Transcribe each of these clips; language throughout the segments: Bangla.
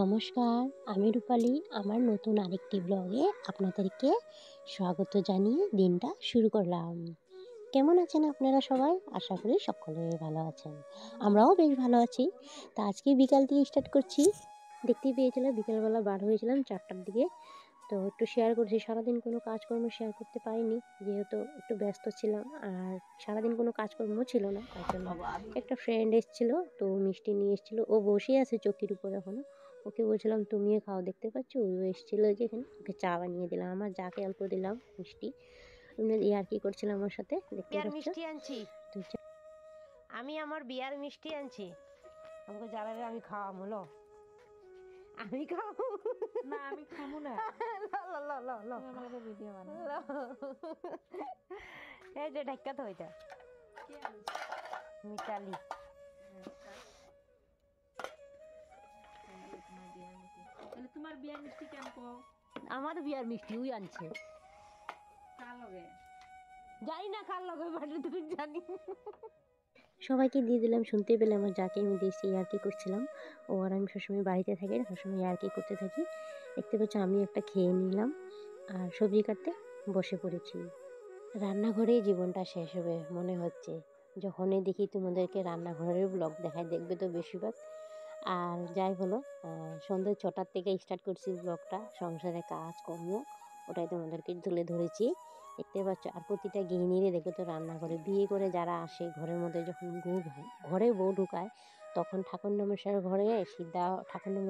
নমস্কার, আমি রূপালী। আমার নতুন আরেকটি ব্লগে আপনাদেরকে স্বাগত জানিয়ে দিনটা শুরু করলাম। কেমন আছেন আপনারা সবাই? আশা করি সকলে ভালো আছেন। আমরাও বেশ ভালো আছি। তা আজকে বিকাল থেকে স্টার্ট করছি। দেখতেই পেয়েছিলাম বিকালবেলা বার হয়েছিলাম 4টার দিকে। তো একটু শেয়ার করছি। সারাদিন কোনো কাজকর্ম শেয়ার করতে পারিনি, যেহেতু একটু ব্যস্ত ছিলাম আর সারাদিন কোনো কাজকর্ম ছিল না। তার জন্য একটা ফ্রেন্ড এসেছিলো, তো মিষ্টি নিয়ে এসেছিলো। ও বসে আছে চৌকির উপর এখনও। ওকে বলছিলাম তুমিও খাও, দেখতে পাচ্ছ ও এসেছিলো যেখানে, ওকে চা বানিয়ে দিলাম। আমার যাকে অল্প দিলাম মিষ্টি, এমনি ইয়ার্কি করছিলাম আমার সাথে, দেখতে বিয়ার পাচ্ছ। মিষ্টি আনছি, তো আমি আমার বিয়ার মিষ্টি আনছি। আমাকে জ্বালাবে, আমি খাওয়াম হলো, আমি খাবো না, আমি খামু না। তুমি আমাকে ভিডিও বানাও। এই যে ঢাক্কা তো হইতা মিতালি। তোমার বিয়ার মিষ্টি কেন কও? আমার বিয়ার মিষ্টি ওই আনছে, কার লগে জানি না কার লগে বাড়ি, তুমি জানি। সবাইকে দিয়ে দিলাম। শুনতে পেলে আমার যাকে আমি দিয়েছি ইয়ার্কি করছিলাম। ও আর আমি সবসময় বাড়িতে থাকি, সবসময় ইয়ার্কি করতে থাকি। দেখতে পাচ্ছ আমি একটা খেয়ে নিলাম আর সবজি কাটতে বসে পড়েছি। রান্নাঘরেই জীবনটা শেষ হবে মনে হচ্ছে। যখনই দেখি তোমাদেরকে রান্নাঘরের ব্লগ দেখায়, দেখবে তো বেশিরভাগ। আর যাই হলো, সন্ধ্যে 6টার থেকে স্টার্ট করছি ব্লগটা। সংসারে কাজকর্ম ওটাই তোমাদেরকে তুলে ধরেছি, দেখতে পাচ্ছ। আর প্রতিটা গৃহিণীরে দেখবে তো রান্নাঘরে বিয়ে করে যারা আসে, ঘরের মধ্যে যখন ঘরে বউ ঢুকায়, তখন ঠাকুর নমস্কার ঘরে সিধা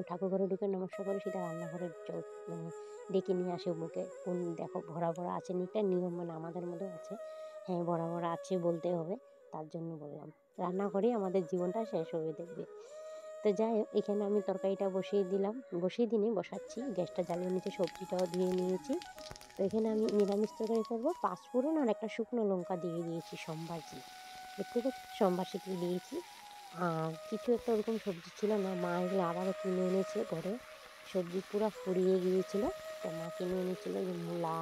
ঠাকুর ঘরে ঢুকে নমস্কার করে সিধা রান্নাঘরে ডেকে নিয়ে আসে বউকে। কোন দেখো ভরা ভরা আছে নি, একটা নিয়ম, মানে আমাদের মধ্যেও আছে। হ্যাঁ, ভরা ভরা আছে বলতে হবে, তার জন্য বললাম। রান্নাঘরেই আমাদের জীবনটা শেষ হবে দেখবে। তো যাই হোক, এখানে আমি তরকারিটা বসিয়ে দিলাম, বসাচ্ছি। গ্যাসটা জ্বালিয়ে নিয়েছি, সবজিটাও ধুয়ে নিয়েছি। তো এখানে আমি নিরামিষ তরকারি করবো। পাঁচফোড়ন আর একটা শুকনো লঙ্কা দিয়ে দিয়েছি, সম্বাজি। দেখতে পাচ্ছি সম্বাসিতে দিয়েছি। আর কিছু একটা ওরকম সবজি ছিল না, মা এগুলো আবারও কিনে এনেছে ঘরে। সবজি পুরো ফুরিয়ে গিয়েছিল, তো মা কিনে এনেছিল যে মূলা,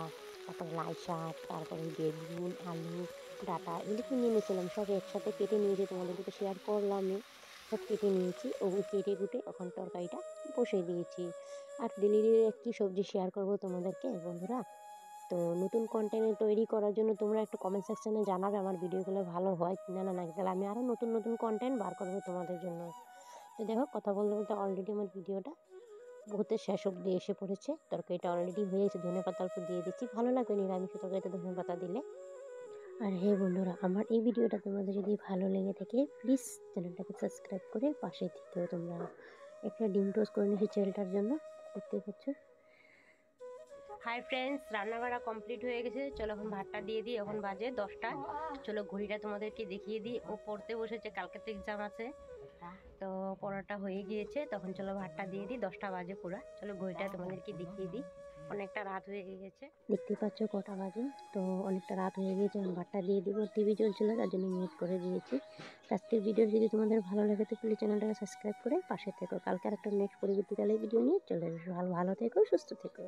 তারপরে লাই শাক, তারপরে বেগুন, আলু, ডাঁটা, এগুলো কিনে এনেছিলাম। সব একসাথে কেটে নিয়েছি, তোমাদেরকে তো শেয়ার করলামই। সব কেটে নিয়েছি, ওগুলো কেটে কুটে এখন তরকারিটা বসিয়ে দিয়েছি। আর ডেলি একটি সবজি শেয়ার করবো তোমাদেরকে বন্ধুরা। তো নতুন কন্টেন্ট তৈরি করার জন্য তোমরা একটু কমেন্ট সেকশানে জানাবে আমার ভিডিওগুলো ভালো হয় কিনা না নাকি, তাহলে আমি আরও নতুন নতুন কন্টেন্ট বার করবো তোমাদের জন্য। তো দেখো, কথা বলতে বলতে অলরেডি আমার ভিডিওটা বহুতের শেষ অব্দি এসে পড়েছে। তরকারিটা অলরেডি হয়েছে, ধনেপাতা অল্প দিয়ে দিচ্ছি। ভালো লাগবে নিরামিষ তরকারিতে ধনেপাতা দিলে। আর হ্যাঁ বন্ধুরা, আমার এই ভিডিওটা তোমাদের যদি ভালো লেগে থাকে, প্লিজ চ্যানেলটাকে সাবস্ক্রাইব করে পাশে থেকেও তোমরা। একটা ডিম টোস্ট করে নিয়েছি ছেলেটার জন্য, দেখতে পাচ্ছ। হাই ফ্রেন্ডস, রান্না বাড়া কমপ্লিট হয়ে গেছে। চলো এখন ভাতটা দিয়ে দিই, এখন বাজে 10টা। চলো ঘড়িটা তোমাদেরকে দেখিয়ে দিই। ও পড়তে বসেছে, কালকে তো এক্সাম আছে। তো পড়াটা হয়ে গিয়েছে, তখন চলো ভাতটা দিয়ে দিই। 10টা বাজে পুরা। চলো ঘড়িটা তোমাদেরকে দেখিয়ে দিই, অনেকটা রাত হয়ে গেছে। দেখতে পাচ্ছ কটা বাজে, তো অনেকটা রাত হয়ে গিয়েছে। আমি ভাতটা দিয়ে দিব। টিভি চলছিল, তার জন্য মিউট করে দিয়েছি। আজকের ভিডিও যদি তোমাদের ভালো লাগে তো প্লিজ চ্যানেলটাকে সাবস্ক্রাইব করে পাশে থেকো। কালকে আর একটা নেক্সট পরবর্তীকালে ভিডিও নিয়ে চলে আসবো। ভালো থেকো, সুস্থ থেকো।